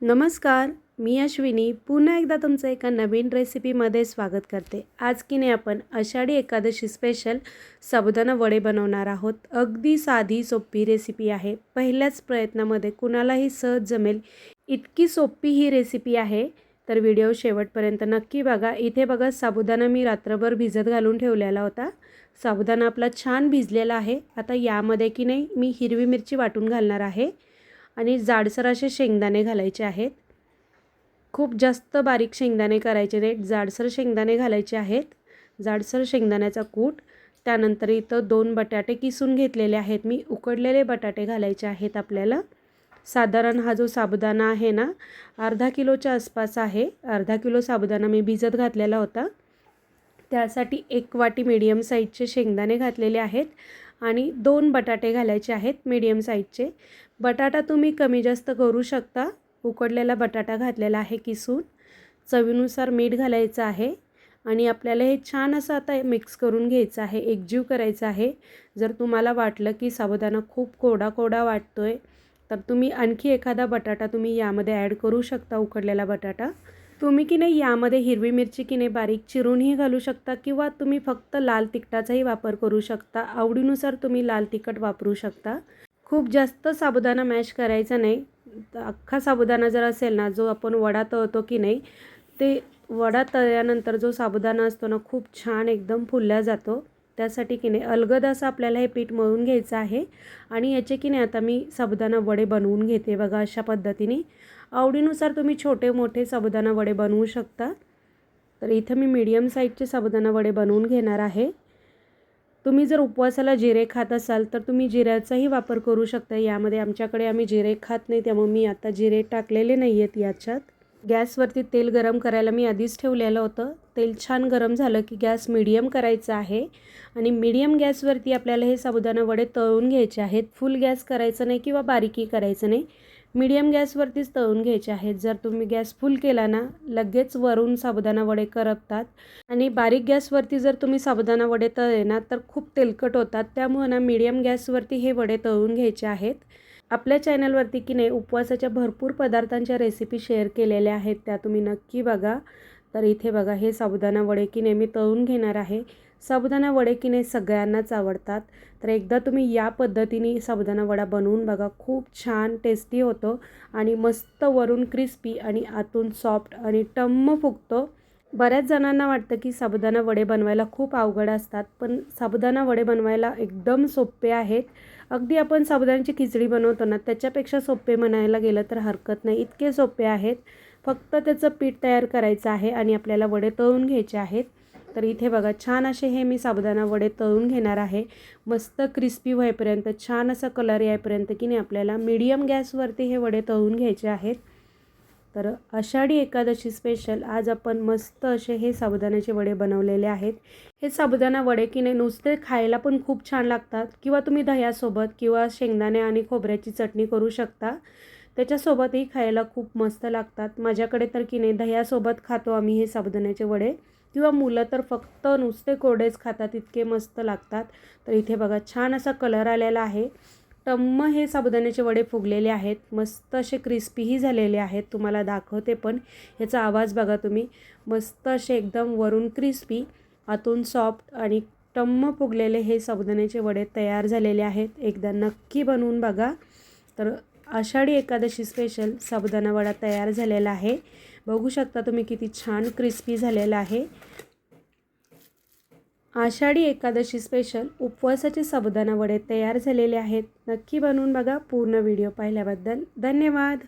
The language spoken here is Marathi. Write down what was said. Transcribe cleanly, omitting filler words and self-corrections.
नमस्कार, मी अश्विनी पुन्हा एकदा तुमचं एका नवीन रेसिपीमध्ये स्वागत करते। आज की नाही आपण आषाढी एकादशी स्पेशल साबुदाणा वडे बनवणार आहोत। अगदी साधी सोपी रेसिपी आहे। पहिल्याच प्रयत्नामध्ये कुणालाही सहज जमेल इतकी सोपी ही रेसिपी आहे। तर व्हिडिओ शेवटपर्यंत नक्की बघा। इथे बघा साबुदाणा मी रात्रभर भिजत घालून ठेवलेला होता। साबुदाणा आपला छान भिजलेला आहे। आता यामध्ये की नाही मी हिरवी मिरची वाटून घालणार आहे आणि जाडसर असे शेंगदाणे घालायचे आहेत। खूप जास्त बारीक शेंगदाणे करायचे नाहीत, जाडसर शेंगदाणे घालायचे आहेत। जाडसर शेंगदाण्याचा कूट, त्यानंतर इथं 2 बटाटे किसून घेतलेले आहेत मी। उकडलेले बटाटे घालायचे आहेत आपल्याला। साधारण हा जो साबुदाणा आहे ना अर्धा किलोच्या आसपास आहे। अर्धा किलो साबुदाणा मी भिजत घातलेला होता। त्यासाठी 1 वाटी मीडियम साईजचे शेंगदाणे घातलेले आहेत आणि 2 बटाटे घालायचे आहेत मीडियम साईजचे। बटाटा तुम्ही कमी जास्त करू शकता। उकडलेला बटाटा घातलेला आहे किसून। चवीनुसार मीठ घालायचं आहे आणि आपल्याला हे छान असं आता मिक्स करून घ्यायचं आहे, एकजीव करायचं आहे। जर तुम्हाला वाटलं की साबुदाणा खूप कोरडा वाटतोय तर तुम्ही आणखी एखादा बटाटा तुम्ही यामध्ये ॲड करू शकता, उकडलेला बटाटा। तुम्ही की नाही यामध्ये हिरवी मिरची की नाही बारीक चिरूनही घालू शकता किंवा तुम्ही फक्त लाल तिखटाचाही वापर करू शकता। आवडीनुसार तुम्ही लाल तिखट वापरू शकता। खूप जास्त साबुदाणा मॅश करायचा नाही। अख्खा साबुदाणा जर असेल ना, जो आपण वडा तळतो की नाही, ते वडा तळल्यानंतर जो साबुदाणा असतो ना खूप छान एकदम फुलला जातो। त्यासाठी की नाही अलगद असं आपल्याला हे पीठ मळून घ्यायचं आहे आणि याचे की नाही आता मी साबुदाणा वडे बनवून घेते बघा अशा पद्धतीने। आवडीनुसार तुम्ही छोटे मोठे साबुदाणा वडे बनवू शकता। तर इथं मी मीडियम साईजचे साबुदाणा वडे बनवून घेणार आहे। तुम्ही जर उपवासाला जिरे खात असाल तर तुम्ही जिऱ्याचाही वापर करू शकता यामध्ये। आमच्याकडे आम्ही जिरे खात नाही त्यामुळे मी आता जिरे टाकलेले नाही आहेत याच्यात। गॅसवरती तेल गरम करायला मी आधीच ठेवलेलं होतं। तेल छान गरम झालं की गॅस मीडियम करायचा आहे आणि मीडियम गॅसवरती आपल्याला हे साबुदाणा वडे तळून घ्यायचे आहेत। फुल गॅस करायचं नाही किंवा बारीकही करायचं नाही, मीडियम गॅसवरतीच तळून घ्यायचे आहेत। जर तुम्ही गॅस फुल केला ना लगेच वरून साबुदाणा वडे करपतात आणि बारीक गॅसवरती जर तुम्ही साबुदाणा वडे तळले ना तर खूप तेलकट होतात। त्यामुळे ना मीडियम गॅसवरती हे वडे तळून घ्यायचे आहेत। आपल्या चॅनलवरती की नाही उपवासाच्या भरपूर पदार्थांच्या रेसिपी शेअर केलेल्या आहेत, त्या तुम्ही नक्की बघा। तर इथे बघा हे साबुदाणा वडे की नाही मी तळून घेणार आहे। साबुदाणा वडे की नाही सगळ्यांनाच आवडतात। तर एकदा तुम्ही या पद्धतीने साबुदाणा वडा बनवून बघा, खूप छान टेस्टी होतो आणि मस्त वरून क्रिस्पी आणि आतून सॉफ्ट आणि टम्म फुगतो। बऱ्याच जणांना वाटतं की साबुदाणा वडे बनवायला खूप अवघड असतात, पण साबुदाणा वडे बनवायला एकदम सोपे आहेत। अगदी आपण साबुदाण्याची खिचडी बनवतो ना त्याच्यापेक्षा सोपे म्हणायला गेलं तर हरकत नाही, इतके सोपे आहेत। फक्त त्याचं पीठ तयार करायचं आहे आणि आपल्याला वडे तळून घ्यायचे आहेत। तर इथे बघा छान असे हे मी साबुदाणा वडे तळून घेणार आहे। मस्त क्रिस्पी होईपर्यंत, छान असा कलर यायपर्यंत की नाही आपल्याला मीडियम गॅसवरती हे वडे तळून घ्यायचे आहेत। तर आषाढी एकादशी स्पेशल आज आपण मस्त असे हे साबुदाण्याचे वडे बनवलेले आहेत। हे साबुदाणा वडे की नाही नुसते खायला पण खूप छान लागतात किंवा तुम्ही दह्यासोबत किंवा शेंगदाणे आणि खोबऱ्याची चटणी करू शकता, त्याच्यासोबतही खायला खूप मस्त लागतात। माझ्याकडे तर की नाही दह्यासोबत खातो आम्ही हे साबुदाण्याचे वडे, किंवा मुलं तर फक्त नुसते कोरडेच खातात, इतके मस्त लागतात। तर इथे बघा छान असा कलर आलेला आहे। टम्म हे साबुदाण्याचे वडे फुगलेले आहेत, मस्त असे क्रिस्पीही झालेले आहेत। तुम्हाला दाखवते पण याचा आवाज बघा तुम्ही। मस्त असे एकदम वरून क्रिस्पी आतून सॉफ्ट आणि टम्म फुगलेले हे साबुदाण्याचे वडे तयार झालेले आहेत। एकदा नक्की बनवून बघा। तर आषाढी एकादशी स्पेशल साबुदाणा वडा तयार झालेला आहे। बघू शकता तुम्ही किती छान क्रिस्पी झालेला आहे। आषाढी एकादशी स्पेशल उपवासाचे साबुदाणा वडे तयार झालेले आहेत। नक्की बनवून बघा। पूर्ण व्हिडिओ पाहिल्याबद्दल धन्यवाद।